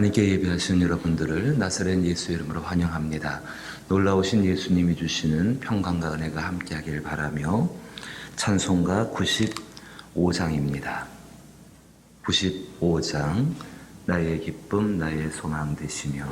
하나님께 예배하시는 여러분들을 나사렛 예수 이름으로 환영합니다. 놀라우신 예수님이 주시는 평강과 은혜가 함께하길 바라며 찬송가 95장입니다. 95장 나의 기쁨 나의 소망 되시며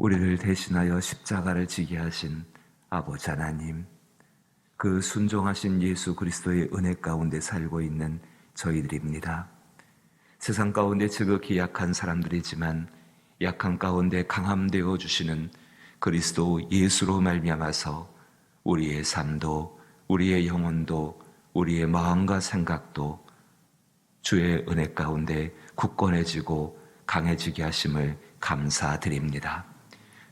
우리를 대신하여 십자가를 지게 하신 아버지 하나님, 그 순종하신 예수 그리스도의 은혜 가운데 살고 있는 저희들입니다. 세상 가운데 지극히 약한 사람들이지만 약한 가운데 강함되어 주시는 그리스도 예수로 말미암아서 우리의 삶도 우리의 영혼도 우리의 마음과 생각도 주의 은혜 가운데 굳건해지고 강해지게 하심을 감사드립니다.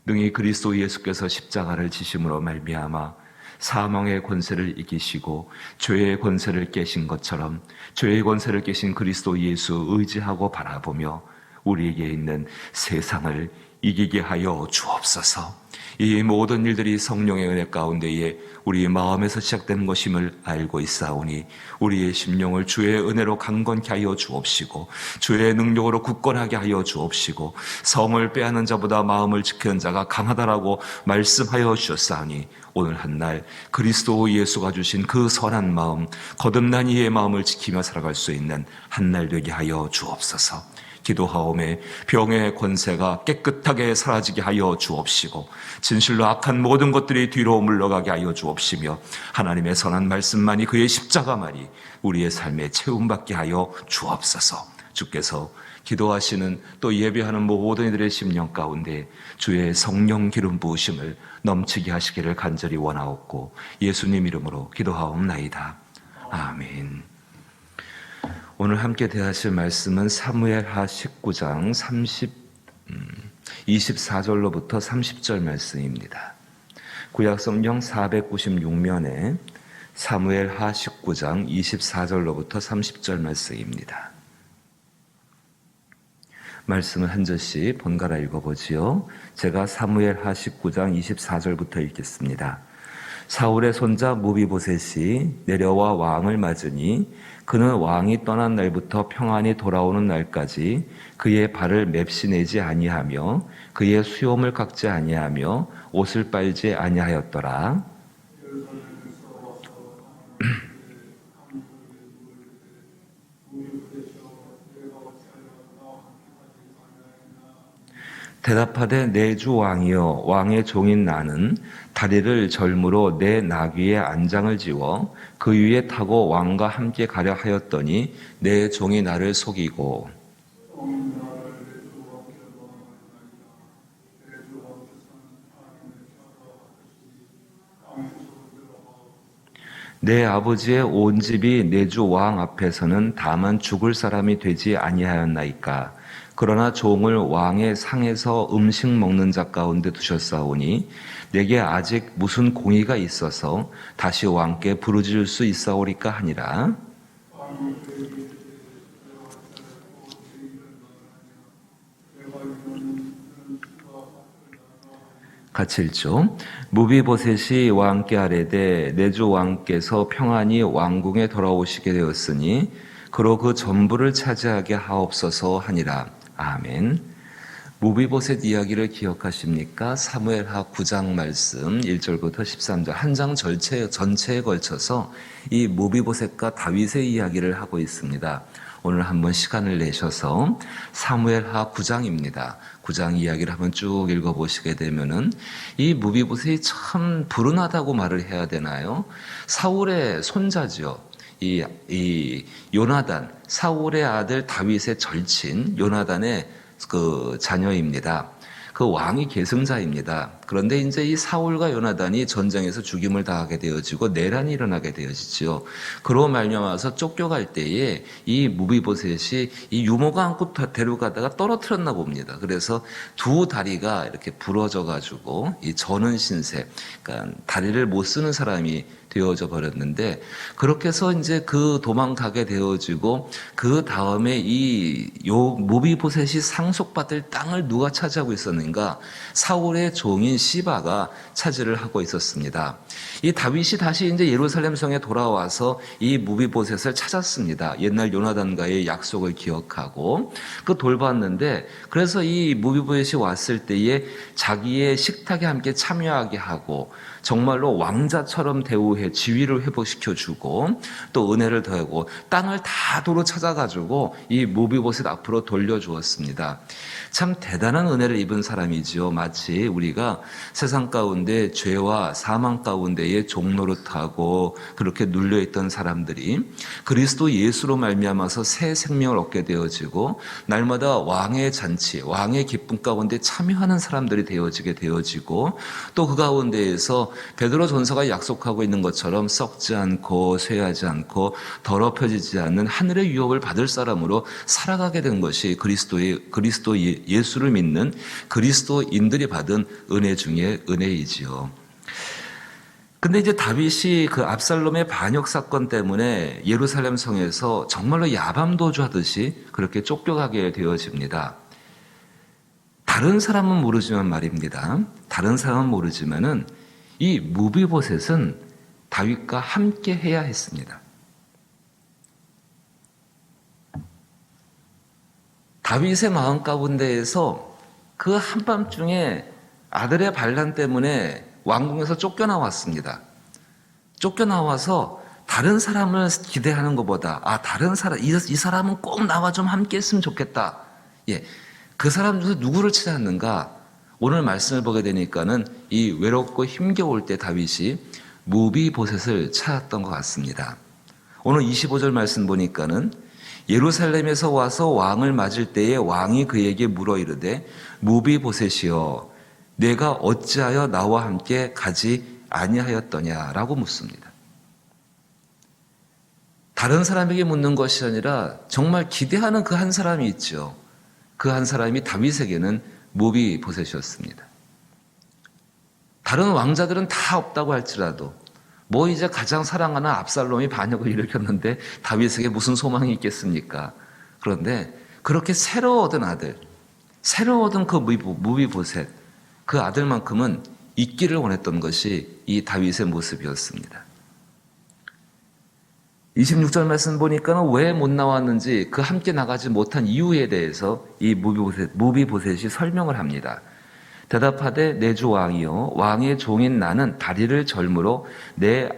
능히 그리스도 예수께서 십자가를 지심으로 말미암아 사망의 권세를 이기시고 죄의 권세를 깨신 것처럼 죄의 권세를 깨신 그리스도 예수 의지하고 바라보며 우리에게 있는 세상을 이기게 하여 주옵소서. 이 모든 일들이 성령의 은혜 가운데에 우리 마음에서 시작된 것임을 알고 있사오니 우리의 심령을 주의 은혜로 강건케 하여 주옵시고 주의 능력으로 굳건하게 하여 주옵시고 성을 빼앗는 자보다 마음을 지키는 자가 강하다라고 말씀하여 주셨사오니 오늘 한날 그리스도 예수가 주신 그 선한 마음, 거듭난 이의 마음을 지키며 살아갈 수 있는 한날 되게 하여 주옵소서. 기도하오매 병의 권세가 깨끗하게 사라지게 하여 주옵시고 진실로 악한 모든 것들이 뒤로 물러가게 하여 주옵시며 하나님의 선한 말씀만이 그의 십자가만이 우리의 삶에 채움받게 하여 주옵소서. 주께서 기도하시는 또 예배하는 모든 이들의 심령 가운데 주의 성령 기름 부으심을 넘치게 하시기를 간절히 원하옵고 예수님 이름으로 기도하옵나이다. 아멘. 오늘 함께 대하실 말씀은 사무엘하 19장 24절로부터 30절 말씀입니다. 구약성경 496면에 사무엘하 19장 24절로부터 30절 말씀입니다. 말씀을 한 절씩 번갈아 읽어보지요. 제가 사무엘하 19장 24절부터 읽겠습니다. 사울의 손자 무비보셋이 내려와 왕을 맞으니 그는 왕이 떠난 날부터 평안히 돌아오는 날까지 그의 발을 맵시 내지 아니하며 그의 수염을 깎지 아니하며 옷을 빨지 아니하였더라. 대답하되 내 주 왕이여 왕의 종인 나는 다리를 절무로 내 나귀의 안장을 지워 그 위에 타고 왕과 함께 가려 하였더니 내 종이 나를 속이고 내 아버지의 온 집이 내 주 왕 앞에서는 다만 죽을 사람이 되지 아니하였나이까. 그러나 종을 왕의 상에서 음식 먹는 자 가운데 두셨사오니 내게 아직 무슨 공의가 있어서 다시 왕께 부르짖을 수 있사오리까 하니라. 같이 읽죠. 무비보셋이 왕께 아뢰되 내 주 왕께서 평안히 왕궁에 돌아오시게 되었으니 그로 그 전부를 차지하게 하옵소서 하니라. 아멘. 무비보셋 이야기를 기억하십니까? 사무엘하 9장 말씀 1절부터 13절 한 장 전체에 걸쳐서 이 무비보셋과 다윗의 이야기를 하고 있습니다. 오늘 한번 시간을 내셔서 사무엘하 9장입니다. 9장 이야기를 한번 쭉 읽어보시게 되면은 이 무비보셋이 참 불운하다고 말을 해야 되나요? 사울의 손자죠. 이 요나단, 사울의 아들 다윗의 절친 요나단의 그 자녀입니다. 그 왕이 계승자입니다. 그런데 이제 이 사울과 요나단이 전쟁에서 죽임을 당하게 되어지고 내란이 일어나게 되어지죠. 그로 말미암아서 쫓겨갈 때에 이 무비보셋이 이 유모가 안고 데려가다가 떨어뜨렸나 봅니다. 그래서 두 다리가 이렇게 부러져 가지고 이 저는 신세, 그러니까 다리를 못 쓰는 사람이 되어져 버렸는데 그렇게 해서 이제 그 도망가게 되어지고 그 다음에 이 무비보셋이 상속받을 땅을 누가 차지하고 있었는가? 사울의 종인 시바가 차지를 하고 있었습니다. 이 다윗이 다시 이제 예루살렘 성에 돌아와서 이 무비보셋을 찾았습니다. 옛날 요나단과의 약속을 기억하고 그 돌봤는데 그래서 이 무비보셋이 왔을 때에 자기의 식탁에 함께 참여하게 하고 정말로 왕자처럼 대우해 지위를 회복시켜주고 또 은혜를 더하고 땅을 다 도로 찾아가지고 이 무비보셋 앞으로 돌려주었습니다. 참 대단한 은혜를 입은 사람이지요. 마치 우리가 세상 가운데 죄와 사망 가운데에 종노릇하고 그렇게 눌려있던 사람들이 그리스도 예수로 말미암아서 새 생명을 얻게 되어지고 날마다 왕의 잔치, 왕의 기쁨 가운데 참여하는 사람들이 되어지게 되어지고 또 그 가운데에서 베드로 전서가 약속하고 있는 것처럼 썩지 않고 쇠하지 않고 더럽혀지지 않는 하늘의 유업을 받을 사람으로 살아가게 된 것이 그리스도 예수를 믿는 그리스도인들이 받은 은혜 중에 은혜이지요. 근데 이제 다윗이 그 압살롬의 반역 사건 때문에 예루살렘 성에서 정말로 야밤도주하듯이 그렇게 쫓겨가게 되어집니다. 다른 사람은 모르지만 말입니다. 다른 사람은 모르지만은 이 무비보셋은 다윗과 함께 해야 했습니다. 다윗의 마음 가운데에서 그 한밤중에 아들의 반란 때문에 왕궁에서 쫓겨나왔습니다. 쫓겨나와서 다른 사람을 기대하는 것보다 다른 사람, 이 사람은 꼭 나와 좀 함께 했으면 좋겠다. 예, 그 사람 중에서 누구를 찾았는가? 오늘 말씀을 보게 되니까는 이 외롭고 힘겨울 때 다윗이 무비보셋을 찾았던 것 같습니다. 오늘 25절 말씀 보니까는 예루살렘에서 와서 왕을 맞을 때에 왕이 그에게 물어 이르되 무비보셋이여 내가 어찌하여 나와 함께 가지 아니하였더냐라고 묻습니다. 다른 사람에게 묻는 것이 아니라 정말 기대하는 그 한 사람이 있죠. 그 한 사람이 다윗에게는 무비보셋이었습니다. 다른 왕자들은 다 없다고 할지라도 이제 가장 사랑하는 압살롬이 반역을 일으켰는데 다윗에게 무슨 소망이 있겠습니까? 그런데 그렇게 새로 얻은 아들, 새로 얻은 그 무비보셋, 그 아들만큼은 있기를 원했던 것이 이 다윗의 모습이었습니다. 26절 말씀 보니까 왜 못 나왔는지 그 함께 나가지 못한 이유에 대해서 이 무비보셋이 설명을 합니다. 대답하되 내 주 왕이요 왕의 종인 나는 다리를 절므로 내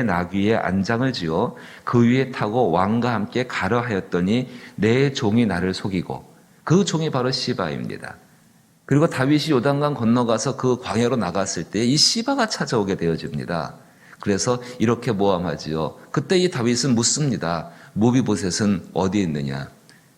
나귀에 안장을 지어 그 위에 타고 왕과 함께 가려 하였더니 내 종이 나를 속이고 그 종이 바로 시바입니다. 그리고 다윗이 요단강 건너가서 그 광야로 나갔을 때 이 시바가 찾아오게 되어집니다. 그래서 이렇게 모함하지요. 그때 이 다윗은 묻습니다. 무비보셋은 어디 있느냐?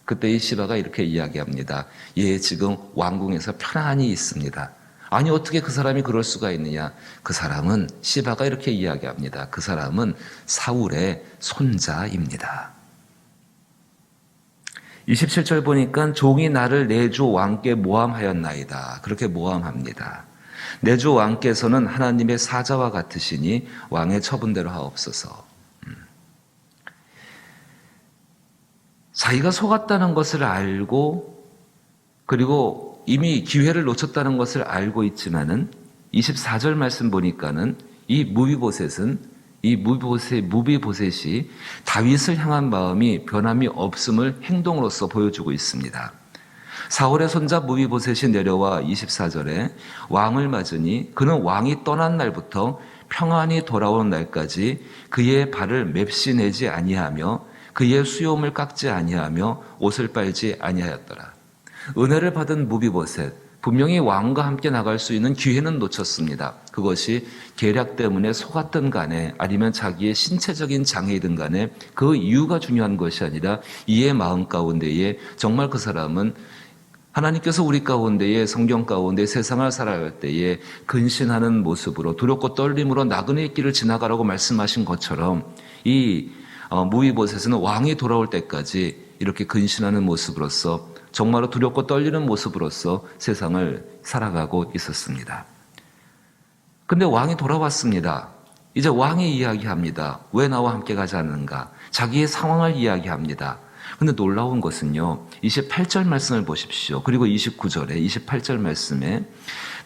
그때 이 시바가 이렇게 이야기합니다. 예, 지금 왕궁에서 편안히 있습니다. 아니 어떻게 그 사람이 그럴 수가 있느냐? 그 사람은 시바가 이렇게 이야기합니다. 그 사람은 사울의 손자입니다. 27절 보니까 종이 나를 내 주 왕께 모함하였나이다. 그렇게 모함합니다. 내 주 왕께서는 하나님의 사자와 같으시니 왕의 처분대로 하옵소서. 자기가 속았다는 것을 알고 그리고 이미 기회를 놓쳤다는 것을 알고 있지만은 24절 말씀 보니까는 이 무비보셋이 다윗을 향한 마음이 변함이 없음을 행동으로서 보여주고 있습니다. 사울의 손자 무비보셋이 내려와 24절에 왕을 맞으니 그는 왕이 떠난 날부터 평안히 돌아오는 날까지 그의 발을 맵시 내지 아니하며 그의 수염을 깎지 아니하며 옷을 빨지 아니하였더라. 은혜를 받은 무비보셋, 분명히 왕과 함께 나갈 수 있는 기회는 놓쳤습니다. 그것이 계략 때문에 속았든 간에 아니면 자기의 신체적인 장애이든 간에 그 이유가 중요한 것이 아니라 이의 마음 가운데에 정말 그 사람은 하나님께서 우리 가운데에 성경 가운데 세상을 살아갈 때에 근신하는 모습으로 두렵고 떨림으로 나그네의 길을 지나가라고 말씀하신 것처럼 이 무비보셋은 왕이 돌아올 때까지 이렇게 근신하는 모습으로서 정말로 두렵고 떨리는 모습으로서 세상을 살아가고 있었습니다. 근데 왕이 돌아왔습니다. 이제 왕이 이야기합니다. 왜 나와 함께 가지 않는가? 자기의 상황을 이야기합니다. 근데 놀라운 것은요, 28절 말씀을 보십시오. 그리고 29절에, 28절 말씀에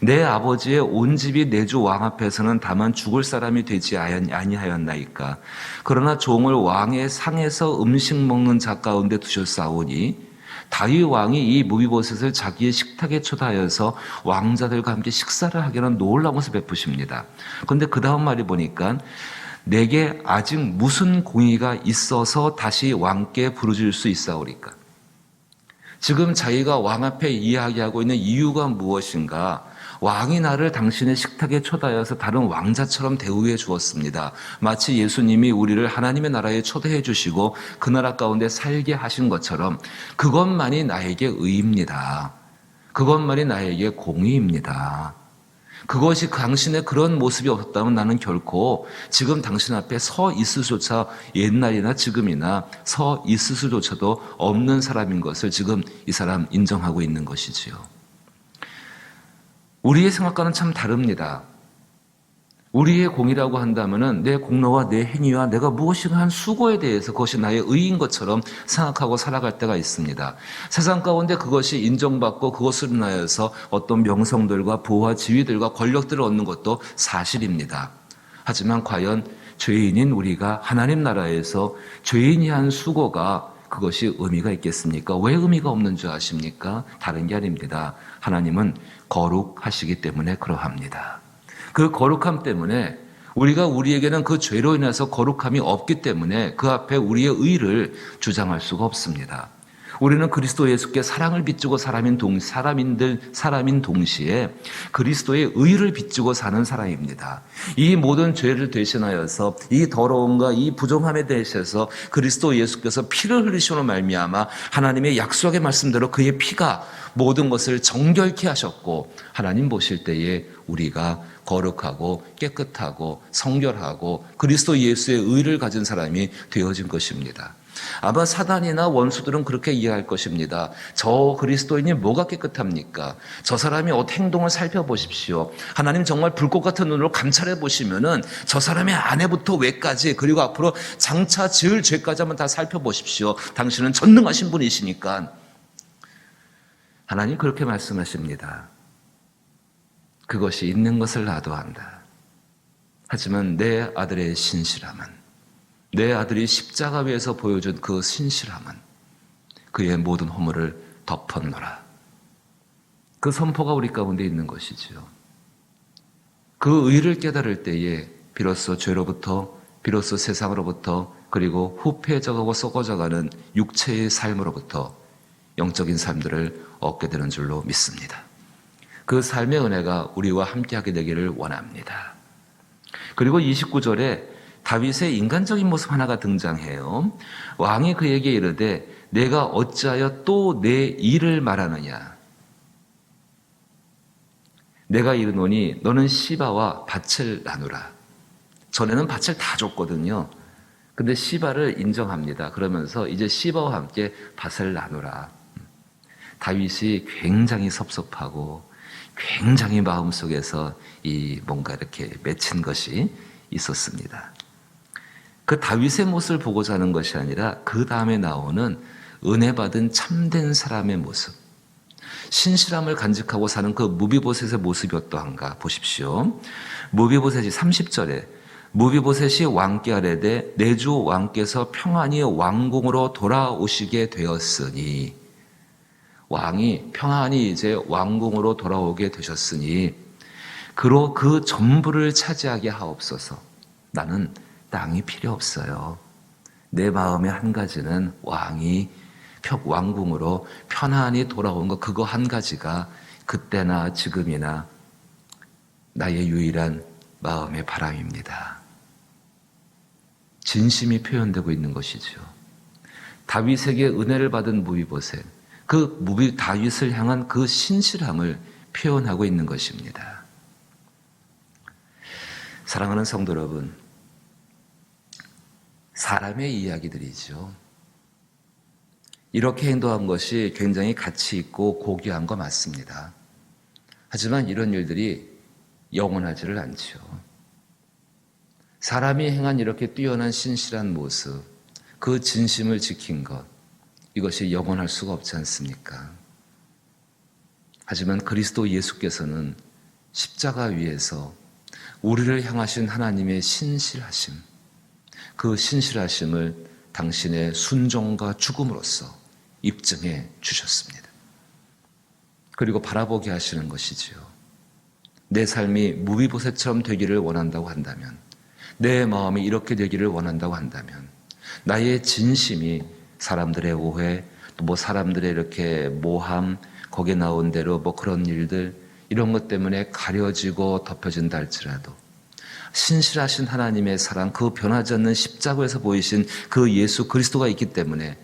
내 아버지의 온 집이 내 주 왕 앞에서는 다만 죽을 사람이 되지 아니하였나이까. 그러나 종을 왕의 상에서 음식 먹는 자 가운데 두셨사오니 다윗 왕이 이 무비보셋을 자기의 식탁에 초대하여서 왕자들과 함께 식사를 하게 하는 놀라운 것을 베푸십니다. 그런데 그 다음 말이 보니까 내게 아직 무슨 공의가 있어서 다시 왕께 부르질 수 있사오리까. 지금 자기가 왕 앞에 이야기하고 있는 이유가 무엇인가? 왕이 나를 당신의 식탁에 초대하여서 다른 왕자처럼 대우해 주었습니다. 마치 예수님이 우리를 하나님의 나라에 초대해 주시고 그 나라 가운데 살게 하신 것처럼 그것만이 나에게 의입니다. 그것만이 나에게 공의입니다. 그것이 당신의 그런 모습이 없었다면 나는 결코 지금 당신 앞에 서 있을 수조차 옛날이나 지금이나 서 있을 수조차도 없는 사람인 것을 지금 이 사람 인정하고 있는 것이지요. 우리의 생각과는 참 다릅니다. 우리의 공이라고 한다면은 내 공로와 내 행위와 내가 무엇인가 한 수고에 대해서 그것이 나의 의인 것처럼 생각하고 살아갈 때가 있습니다. 세상 가운데 그것이 인정받고 그것으로 인하여서 어떤 명성들과 부와 지위들과 권력들을 얻는 것도 사실입니다. 하지만 과연 죄인인 우리가 하나님 나라에서 죄인이 한 수고가 그것이 의미가 있겠습니까? 왜 의미가 없는 줄 아십니까? 다른 게 아닙니다. 하나님은 거룩하시기 때문에 그러합니다. 그 거룩함 때문에 우리가 우리에게는 그 죄로 인해서 거룩함이 없기 때문에 그 앞에 우리의 의를 주장할 수가 없습니다. 우리는 그리스도 예수께 사랑을 빚주고 사람인 동시에 그리스도의 의를 빚주고 사는 사람입니다. 이 모든 죄를 대신하여서 이 더러움과 이 부정함에 대해서 그리스도 예수께서 피를 흘리심으로 말미암아 하나님의 약속의 말씀대로 그의 피가 모든 것을 정결케 하셨고 하나님 보실 때에 우리가 거룩하고 깨끗하고 성결하고 그리스도 예수의 의를 가진 사람이 되어진 것입니다. 아마 사단이나 원수들은 그렇게 이해할 것입니다. 저 그리스도인이 뭐가 깨끗합니까? 저 사람이 어떤 행동을 살펴보십시오. 하나님 정말 불꽃 같은 눈으로 감찰해 보시면은 저 사람의 안에부터 외까지 그리고 앞으로 장차 지을 죄까지 한번 다 살펴보십시오. 당신은 전능하신 분이시니까. 하나님 그렇게 말씀하십니다. 그것이 있는 것을 나도 안다. 하지만 내 아들의 신실함은, 내 아들이 십자가 위에서 보여준 그 신실함은 그의 모든 허물을 덮었노라. 그 선포가 우리 가운데 있는 것이지요. 그 의를 깨달을 때에 비로소 죄로부터, 비로소 세상으로부터, 그리고 후패해져가고 썩어져가는 육체의 삶으로부터 영적인 삶들을 얻게 되는 줄로 믿습니다. 그 삶의 은혜가 우리와 함께하게 되기를 원합니다. 그리고 29절에 다윗의 인간적인 모습 하나가 등장해요. 왕이 그에게 이르되 내가 어찌하여 또 내 일을 말하느냐. 내가 이르노니 너는 시바와 밭을 나누라. 전에는 밭을 다 줬거든요. 근데 시바를 인정합니다. 그러면서 이제 시바와 함께 밭을 나누라. 다윗이 굉장히 섭섭하고 굉장히 마음속에서 이 뭔가 이렇게 맺힌 것이 있었습니다. 그 다윗의 모습을 보고자 하는 것이 아니라 그 다음에 나오는 은혜 받은 참된 사람의 모습, 신실함을 간직하고 사는 그 무비보셋의 모습이 어떠한가 보십시오. 무비보셋이 30절에 무비보셋이 왕께 아뢰되 내 주 왕께서 평안히 왕궁으로 돌아오시게 되었으니, 왕이 평안히 이제 왕궁으로 돌아오게 되셨으니 그로 그 전부를 차지하게 하옵소서. 나는 땅이 필요 없어요. 내 마음의 한 가지는 왕이 왕궁으로 편안히 돌아온 것, 그거 한 가지가 그때나 지금이나 나의 유일한 마음의 바람입니다. 진심이 표현되고 있는 것이죠. 다윗에게 은혜를 받은 무비보셋, 그 다윗을 향한 그 신실함을 표현하고 있는 것입니다. 사랑하는 성도 여러분, 사람의 이야기들이죠. 이렇게 행동한 것이 굉장히 가치 있고 고귀한 거 맞습니다. 하지만 이런 일들이 영원하지를 않죠. 사람이 행한 이렇게 뛰어난 신실한 모습, 그 진심을 지킨 것, 이것이 영원할 수가 없지 않습니까? 하지만 그리스도 예수께서는 십자가 위에서 우리를 향하신 하나님의 신실하심, 그 신실하심을 당신의 순종과 죽음으로써 입증해 주셨습니다. 그리고 바라보게 하시는 것이지요. 내 삶이 무비보셋처럼 되기를 원한다고 한다면, 내 마음이 이렇게 되기를 원한다고 한다면, 나의 진심이 사람들의 오해, 또 사람들의 이렇게 모함, 거기에 나온 대로 그런 일들, 이런 것 때문에 가려지고 덮여진다 할지라도 신실하신 하나님의 사랑, 그 변하지 않는 십자가에서 보이신 그 예수 그리스도가 있기 때문에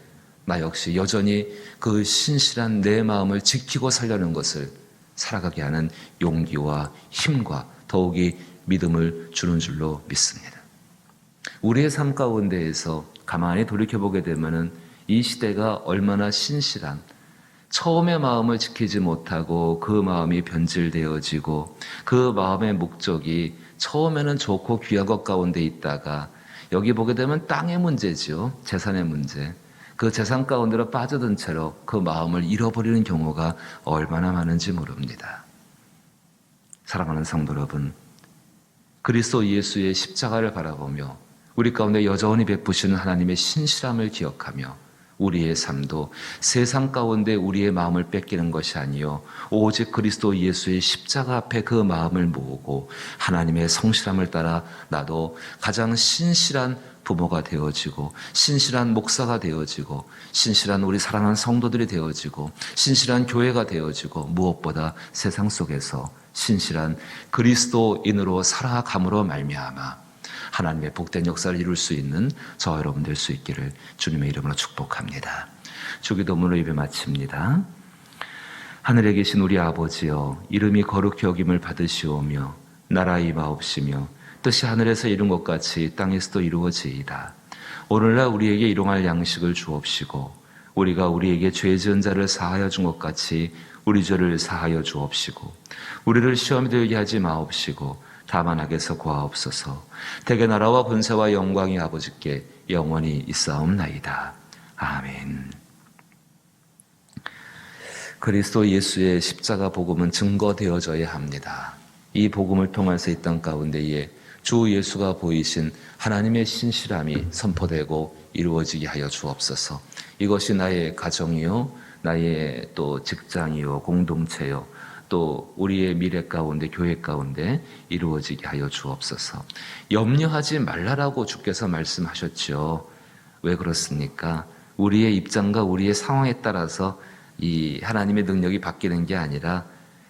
나 역시 여전히 그 신실한 내 마음을 지키고 살려는 것을 살아가게 하는 용기와 힘과 더욱이 믿음을 주는 줄로 믿습니다. 우리의 삶 가운데에서 가만히 돌이켜보게 되면은 이 시대가 얼마나 신실한, 처음의 마음을 지키지 못하고 그 마음이 변질되어지고 그 마음의 목적이 처음에는 좋고 귀한 것 가운데 있다가 여기 보게 되면 땅의 문제지요. 재산의 문제. 그 재산 가운데로 빠져든 채로 그 마음을 잃어버리는 경우가 얼마나 많은지 모릅니다. 사랑하는 성도 여러분, 그리스도 예수의 십자가를 바라보며 우리 가운데 여전히 베푸시는 하나님의 신실함을 기억하며 우리의 삶도 세상 가운데 우리의 마음을 뺏기는 것이 아니요 오직 그리스도 예수의 십자가 앞에 그 마음을 모으고 하나님의 성실함을 따라 나도 가장 신실한 부모가 되어지고 신실한 목사가 되어지고 신실한 우리 사랑하는 성도들이 되어지고 신실한 교회가 되어지고 무엇보다 세상 속에서 신실한 그리스도인으로 살아감으로 말미암아 하나님의 복된 역사를 이룰 수 있는 저와 여러분 될 수 있기를 주님의 이름으로 축복합니다. 주기도문으로 예배 마칩니다. 하늘에 계신 우리 아버지여, 이름이 거룩히 여김을 받으시오며 나라 임하옵시며 뜻이 하늘에서 이룬 것 같이 땅에서도 이루어지이다. 오늘날 우리에게 일용할 양식을 주옵시고 우리가 우리에게 죄 지은 자를 사하여 준 것 같이 우리 죄를 사하여 주옵시고 우리를 시험에 들게 하지 마옵시고 다만 악에서 구하옵소서. 대개 나라와 권세와 영광이 아버지께 영원히 있사옵나이다. 아멘. 그리스도 예수의 십자가 복음은 증거되어져야 합니다. 이 복음을 통해서 이 땅 가운데에 주 예수가 보이신 하나님의 신실함이 선포되고 이루어지게 하여 주옵소서. 이것이 나의 가정이요, 나의 또 직장이요, 공동체요, 또 우리의 미래 가운데 교회 가운데 이루어지게 하여 주옵소서. 염려하지 말라라고 주께서 말씀하셨죠. 왜 그렇습니까? 우리의 입장과 우리의 상황에 따라서 이 하나님의 능력이 바뀌는 게 아니라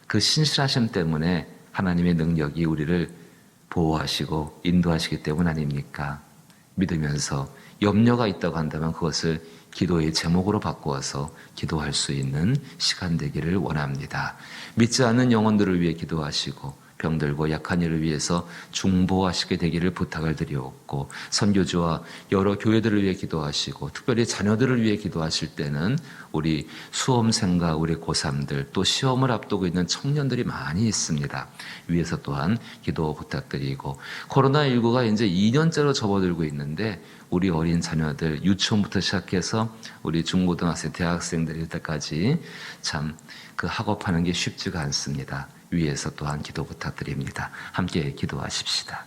그 신실하심 때문에 하나님의 능력이 우리를 보호하시고 인도하시기 때문 아닙니까? 믿으면서 염려가 있다고 한다면 그것을 기도의 제목으로 바꾸어서 기도할 수 있는 시간 되기를 원합니다. 믿지 않는 영혼들을 위해 기도하시고 병들고 약한 이를 위해서 중보하시게 되기를 부탁을 드리옵고 선교주와 여러 교회들을 위해 기도하시고 특별히 자녀들을 위해 기도하실 때는 우리 수험생과 우리 고3들 또 시험을 앞두고 있는 청년들이 많이 있습니다. 위에서 또한 기도 부탁드리고 코로나19가 이제 2년째로 접어들고 있는데 우리 어린 자녀들 유치원부터 시작해서 우리 중고등학생, 대학생들 때까지 참 그 학업하는 게 쉽지가 않습니다. 위에서 또한 기도 부탁드립니다. 함께 기도하십시다.